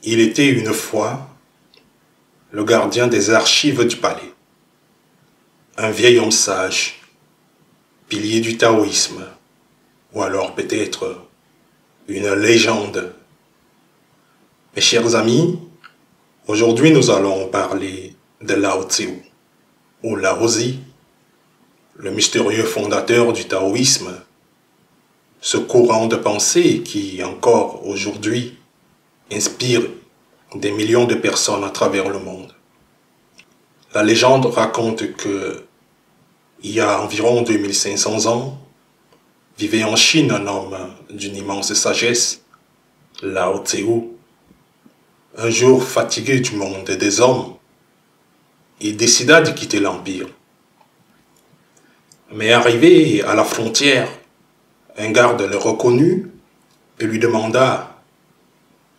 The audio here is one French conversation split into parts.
Il était une fois le gardien des archives du palais, un vieil homme sage, pilier du taoïsme, ou alors peut-être une légende. Mes chers amis, aujourd'hui nous allons parler de Lao Tzu, ou Laozi, le mystérieux fondateur du taoïsme, ce courant de pensée qui, encore aujourd'hui, inspire des millions de personnes à travers le monde. La légende raconte que, il y a environ 2500 ans, vivait en Chine un homme d'une immense sagesse, Lao Tzu. Un jour, fatigué du monde et des hommes, il décida de quitter l'Empire. Mais arrivé à la frontière, un garde le reconnut et lui demanda,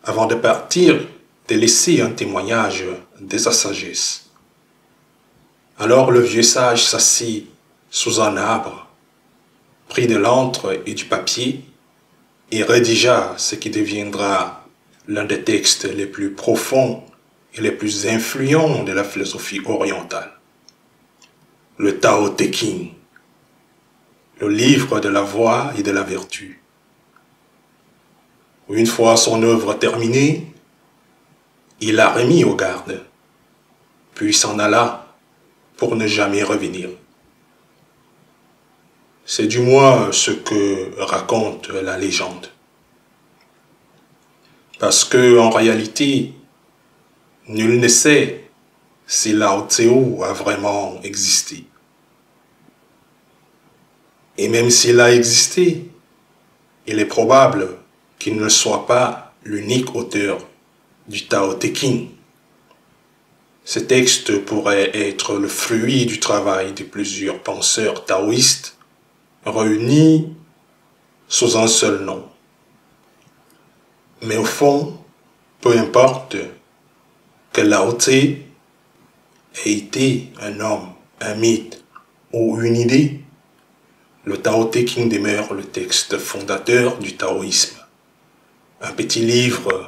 avant de partir, de laisser un témoignage de sa sagesse. Alors le vieux sage s'assit sous un arbre, prit de l'encre et du papier et rédigea ce qui deviendra l'un des textes les plus profonds et les plus influents de la philosophie orientale. Le Tao Te Ching, le livre de la voie et de la vertu. Une fois son œuvre terminée, il la remit au garde, puis s'en alla pour ne jamais revenir. C'est du moins ce que raconte la légende. Parce que, en réalité, nul ne sait si Lao Tzu a vraiment existé. Et même s'il a existé, il est probable qu'il ne soit pas l'unique auteur du Tao Te Ching. Ce texte pourrait être le fruit du travail de plusieurs penseurs taoïstes réunis sous un seul nom. Mais au fond, peu importe que Lao Tzu ait été un homme, un mythe ou une idée, le Tao Te Ching demeure le texte fondateur du taoïsme. Un petit livre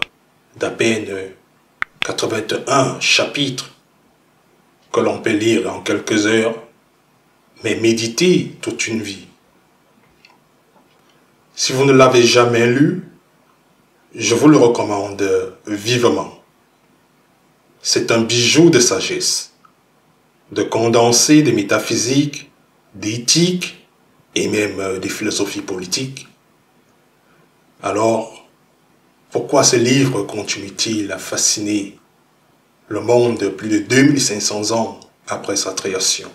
d'à peine 81 chapitres que l'on peut lire en quelques heures, mais méditer toute une vie. Si vous ne l'avez jamais lu, je vous le recommande vivement. C'est un bijou de sagesse, de condensé de métaphysique, d'éthique et même des philosophies politiques. Alors, pourquoi ce livre continue-t-il à fasciner le monde plus de 2500 ans après sa création?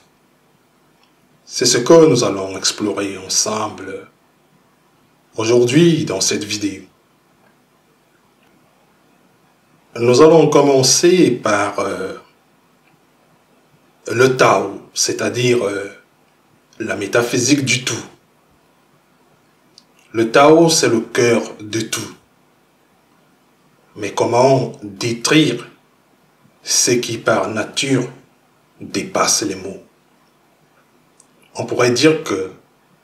C'est ce que nous allons explorer ensemble aujourd'hui dans cette vidéo. Nous allons commencer par le Tao, c'est-à-dire la métaphysique du tout. Le Tao, c'est le cœur de tout. Mais comment détruire ce qui par nature dépasse les mots? On pourrait dire que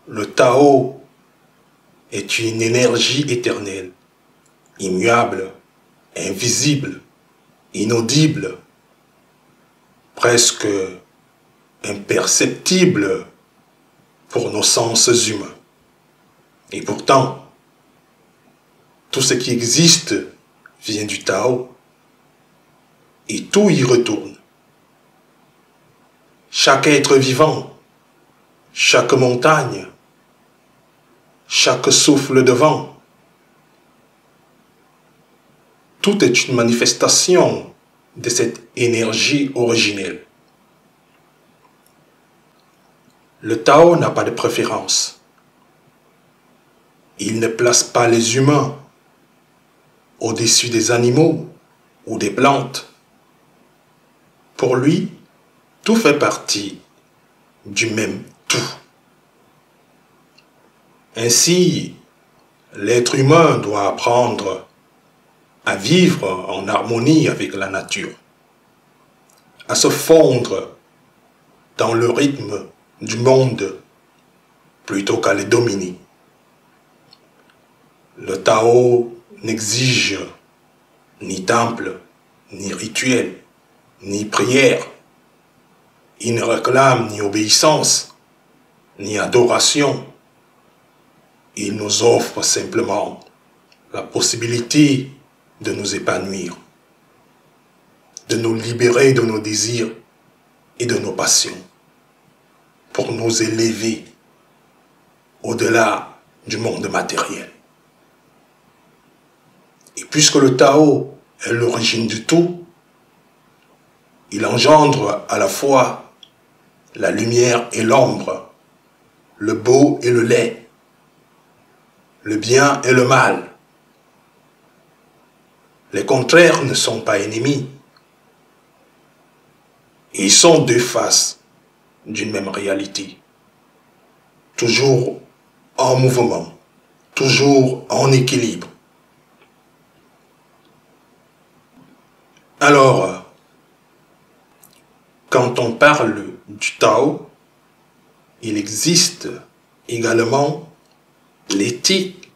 le Tao est une énergie éternelle, immuable, invisible, inaudible, presque imperceptible pour nos sens humains. Et pourtant, tout ce qui existe vient du Tao et tout y retourne. Chaque être vivant, chaque montagne, chaque souffle de vent, tout est une manifestation de cette énergie originelle. Le Tao n'a pas de préférence. Il ne place pas les humains au-dessus des animaux ou des plantes. Pour lui, tout fait partie du même tout. Ainsi, l'être humain doit apprendre à vivre en harmonie avec la nature, à se fondre dans le rythme du monde plutôt qu'à le dominer. Le Tao n'exige ni temple, ni rituel, ni prière. Il ne réclame ni obéissance, ni adoration. Il nous offre simplement la possibilité de nous épanouir, de nous libérer de nos désirs et de nos passions, pour nous élever au-delà du monde matériel. Et puisque le Tao est l'origine du tout, il engendre à la fois la lumière et l'ombre, le beau et le laid, le bien et le mal. Les contraires ne sont pas ennemis. Ils sont deux faces d'une même réalité, toujours en mouvement, toujours en équilibre. Alors, quand on parle du Tao, il existe également l'éthique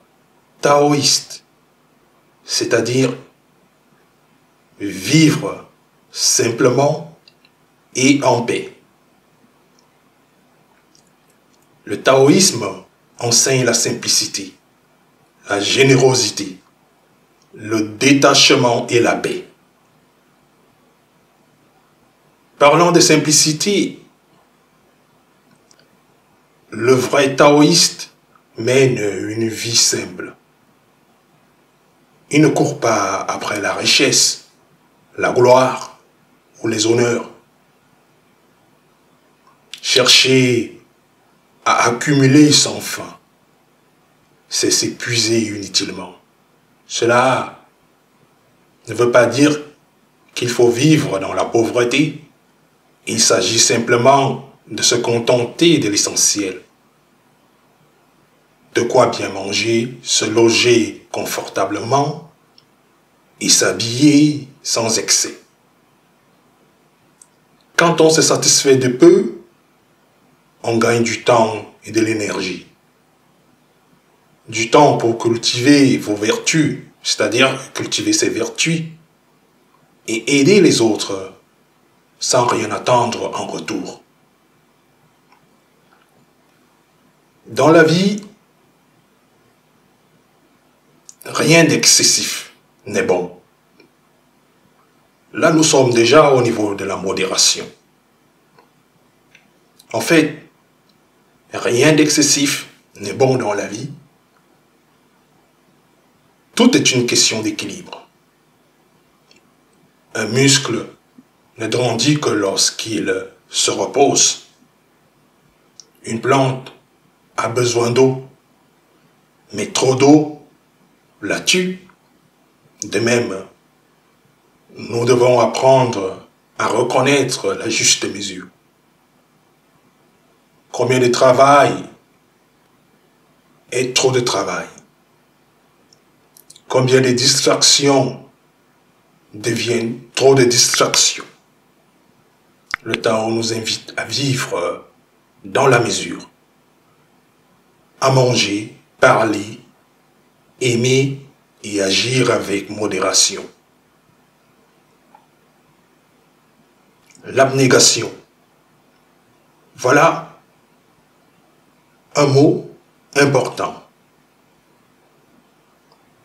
taoïste, c'est-à-dire vivre simplement et en paix. Le taoïsme enseigne la simplicité, la générosité, le détachement et la paix. Parlant de simplicité, le vrai taoïste mène une vie simple. Il ne court pas après la richesse, la gloire ou les honneurs. Chercher à accumuler sans fin, c'est s'épuiser inutilement. Cela ne veut pas dire qu'il faut vivre dans la pauvreté. Il s'agit simplement de se contenter de l'essentiel. De quoi bien manger, se loger confortablement et s'habiller sans excès. Quand on se satisfait de peu, on gagne du temps et de l'énergie. Du temps pour cultiver vos vertus, c'est-à-dire cultiver ses vertus et aider les autres sans rien attendre en retour. Dans la vie, rien d'excessif n'est bon. Là, nous sommes déjà au niveau de la modération. En fait, rien d'excessif n'est bon dans la vie. Tout est une question d'équilibre. Un muscle ne grandit que lorsqu'il se repose. Une plante a besoin d'eau, mais trop d'eau la tue. De même, nous devons apprendre à reconnaître la juste mesure. Combien de travail est trop de travail? Combien de distractions deviennent trop de distractions? Le Tao nous invite à vivre dans la mesure, à manger, parler, aimer et agir avec modération. L'abnégation. Voilà un mot important.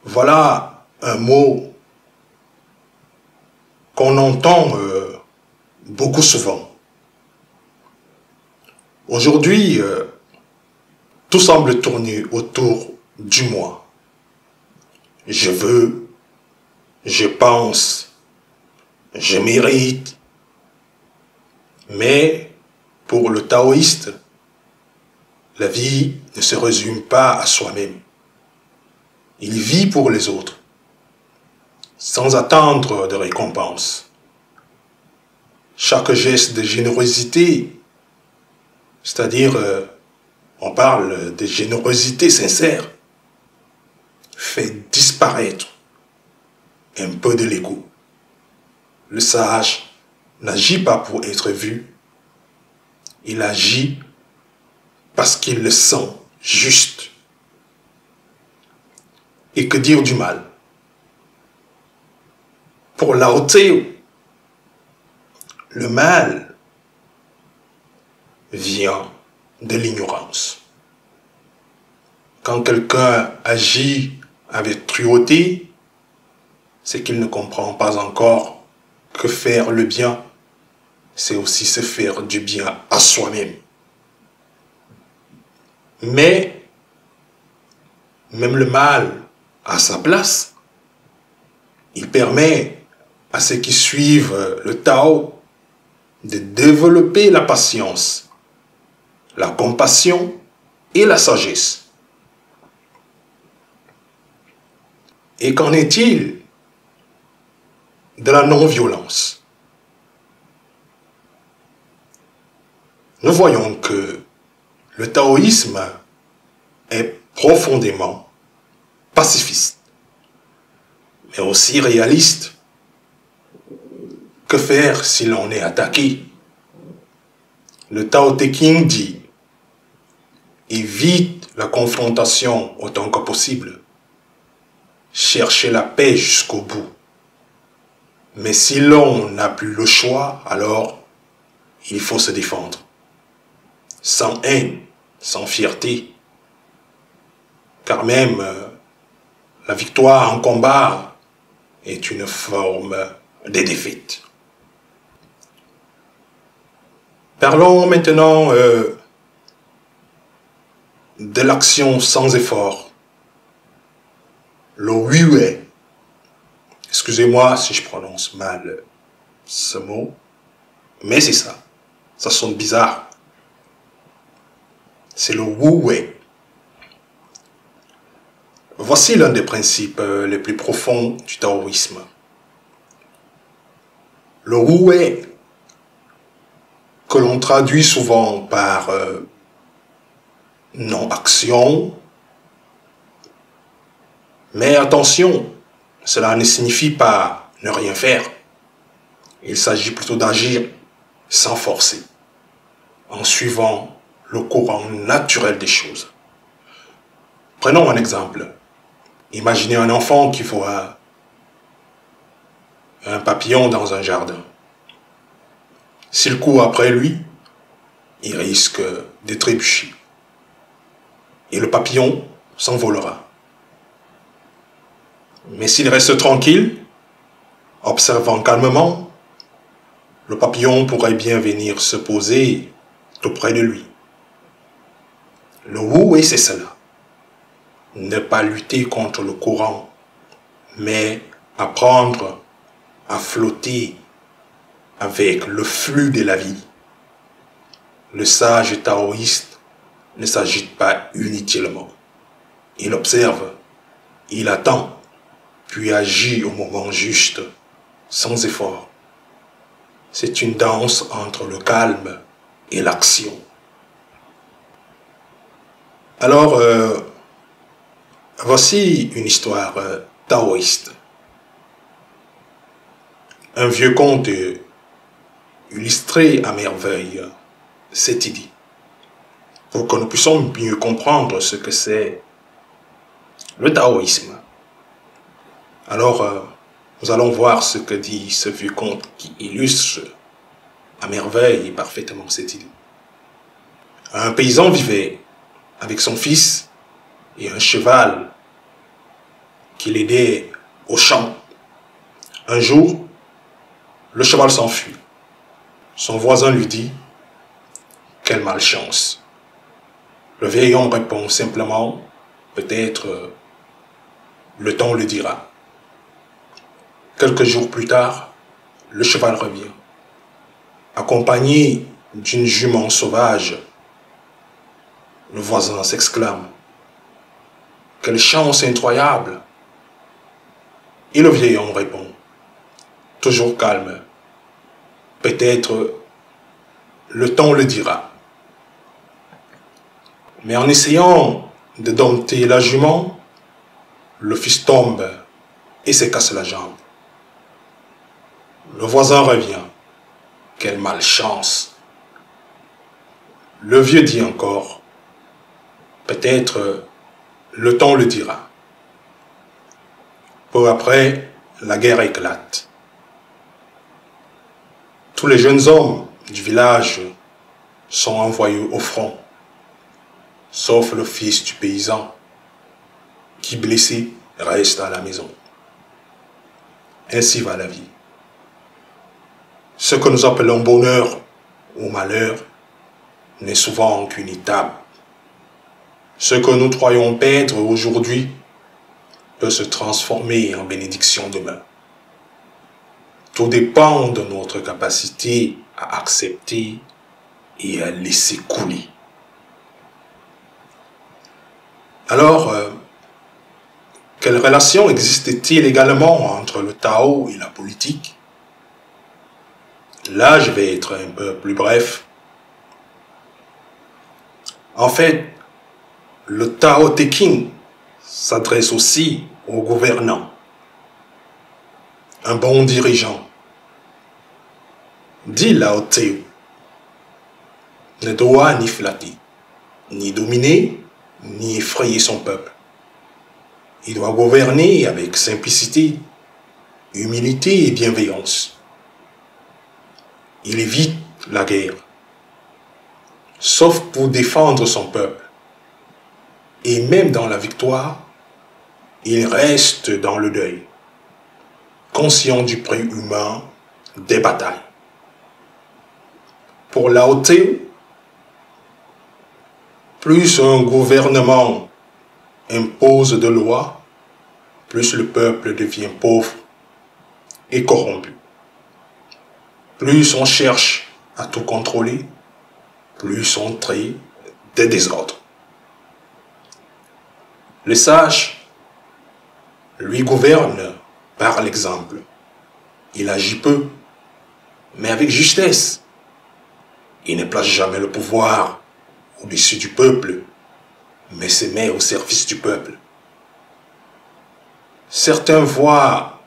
Voilà un mot qu'on entend beaucoup souvent. Aujourd'hui, tout semble tourner autour du moi. Je veux, je pense, je mérite. Mais pour le taoïste, la vie ne se résume pas à soi-même. Il vit pour les autres, sans attendre de récompense. Chaque geste de générosité, c'est-à-dire, on parle de générosité sincère, fait disparaître un peu de l'ego. Le sage n'agit pas pour être vu, il agit parce qu'il le sent juste. Et que dire du mal? Pour Lao Tse, le mal vient de l'ignorance. Quand quelqu'un agit avec cruauté, c'est qu'il ne comprend pas encore que faire le bien, c'est aussi se faire du bien à soi-même. Mais même le mal a sa place. Il permet à ceux qui suivent le Tao de développer la patience, la compassion et la sagesse. Et qu'en est-il de la non-violence? Nous voyons que le taoïsme est profondément pacifiste, mais aussi réaliste. Que faire si l'on est attaqué? Le Tao Te Ching dit: évite la confrontation autant que possible. Cherchez la paix jusqu'au bout. Mais si l'on n'a plus le choix, alors il faut se défendre. Sans haine, sans fierté. Car même la victoire en combat est une forme de défaite. Parlons maintenant de l'action sans effort. Le Wu-Wei. Excusez-moi si je prononce mal ce mot, mais c'est ça. Ça sonne bizarre. C'est le Wu-Wei. Voici l'un des principes les plus profonds du taoïsme. Le Wu-Wei, que l'on traduit souvent par non-action, mais attention, cela ne signifie pas ne rien faire. Il s'agit plutôt d'agir sans forcer, en suivant le courant naturel des choses. Prenons un exemple. Imaginez un enfant qui voit un papillon dans un jardin. S'il court après lui, il risque de trébucher. Et le papillon s'envolera. Mais s'il reste tranquille, observant calmement, le papillon pourrait bien venir se poser tout près de lui. Le Wu-Wei, c'est cela. Ne pas lutter contre le courant, mais apprendre à flotter avec le flux de la vie. Le sage taoïste ne s'agite pas inutilement. Il observe, il attend, puis agit au moment juste, sans effort. C'est une danse entre le calme et l'action. Alors, voici une histoire taoïste. Un vieux conte illustrait à merveille cette idée, pour que nous puissions mieux comprendre ce que c'est le taoïsme. Alors, nous allons voir ce que dit ce vieux conte qui illustre à merveille et parfaitement cette idée. Un paysan vivait avec son fils et un cheval qui l'aidait au champ. Un jour, le cheval s'enfuit. Son voisin lui dit: quelle malchance. Le vieil homme répond simplement: peut-être le temps le dira. Quelques jours plus tard, le cheval revient, accompagné d'une jument sauvage. Le voisin s'exclame: quelle chance incroyable! Et le vieil homme répond, toujours calme: peut-être le temps le dira. Mais en essayant de dompter la jument, le fils tombe et se casse la jambe. Le voisin revient: quelle malchance! Le vieux dit encore: peut-être le temps le dira. Peu après, la guerre éclate. Tous les jeunes hommes du village sont envoyés au front, sauf le fils du paysan, qui blessé reste à la maison. Ainsi va la vie. Ce que nous appelons bonheur ou malheur n'est souvent qu'une étape. Ce que nous croyons perdre aujourd'hui peut se transformer en bénédiction demain. Tout dépend de notre capacité à accepter et à laisser couler. Alors, quelle relation existe-t-il également entre le Tao et la politique? Là, je vais être un peu plus bref. En fait, le Tao Te Ching s'adresse aussi aux gouvernants. Un bon dirigeant, dit Lao Tse, ne doit ni flatter, ni dominer, ni effrayer son peuple. Il doit gouverner avec simplicité, humilité et bienveillance. Il évite la guerre, sauf pour défendre son peuple. Et même dans la victoire, il reste dans le deuil, conscient du prix humain des batailles. Pour Lao Tse, plus un gouvernement impose de lois, plus le peuple devient pauvre et corrompu. Plus on cherche à tout contrôler, plus on crée des désordres. Le sage, lui, gouverne par l'exemple. Il agit peu, mais avec justesse. Il ne place jamais le pouvoir au-dessus du peuple, mais se met au service du peuple. Certains voient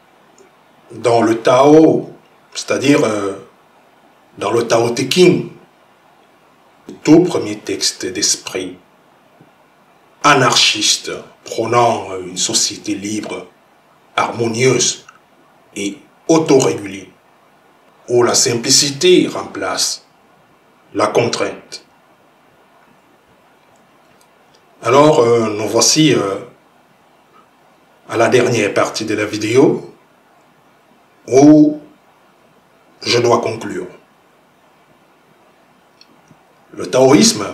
dans le Tao, c'est-à-dire dans le Tao Te Ching, le tout premier texte d'esprit anarchiste prônant une société libre, harmonieuse et autorégulée, où la simplicité remplace la contrainte. Alors, nous voici à la dernière partie de la vidéo où je dois conclure. Le taoïsme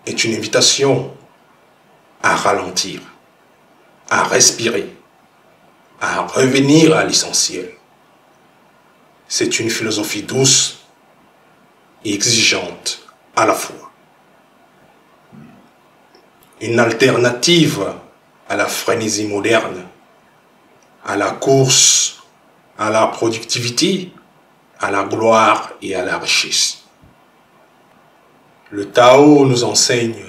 est une invitation à ralentir, à respirer, à revenir à l'essentiel. C'est une philosophie douce et exigeante à la fois. Une alternative à la frénésie moderne, à la course, à la productivité, à la gloire et à la richesse. Le Tao nous enseigne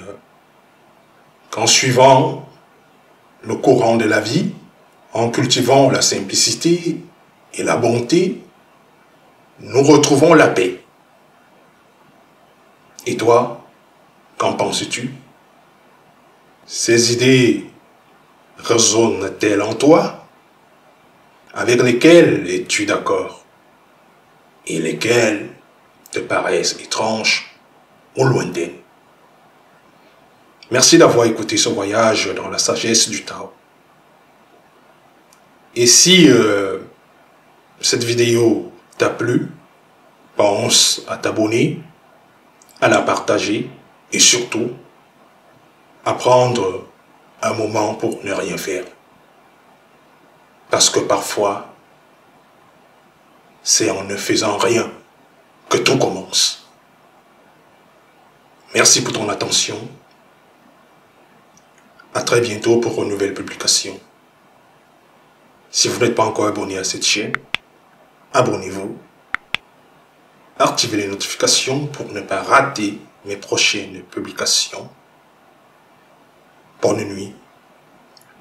qu'en suivant le courant de la vie, en cultivant la simplicité et la bonté, nous retrouvons la paix. Et toi, qu'en penses-tu? Ces idées résonnent-elles en toi? Avec lesquelles es-tu d'accord? Et lesquelles te paraissent étranges ou lointaines? Merci d'avoir écouté ce voyage dans la sagesse du Tao. Et si cette vidéo t'a plu, pense à t'abonner, à la partager et surtout à prendre un moment pour ne rien faire. Parce que parfois, c'est en ne faisant rien que tout commence. Merci pour ton attention. À très bientôt pour une nouvelle publication. Si vous n'êtes pas encore abonné à cette chaîne, abonnez-vous. Activez les notifications pour ne pas rater mes prochaines publications. Bonne nuit,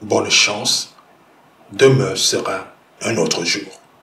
bonne chance. Demain sera un autre jour.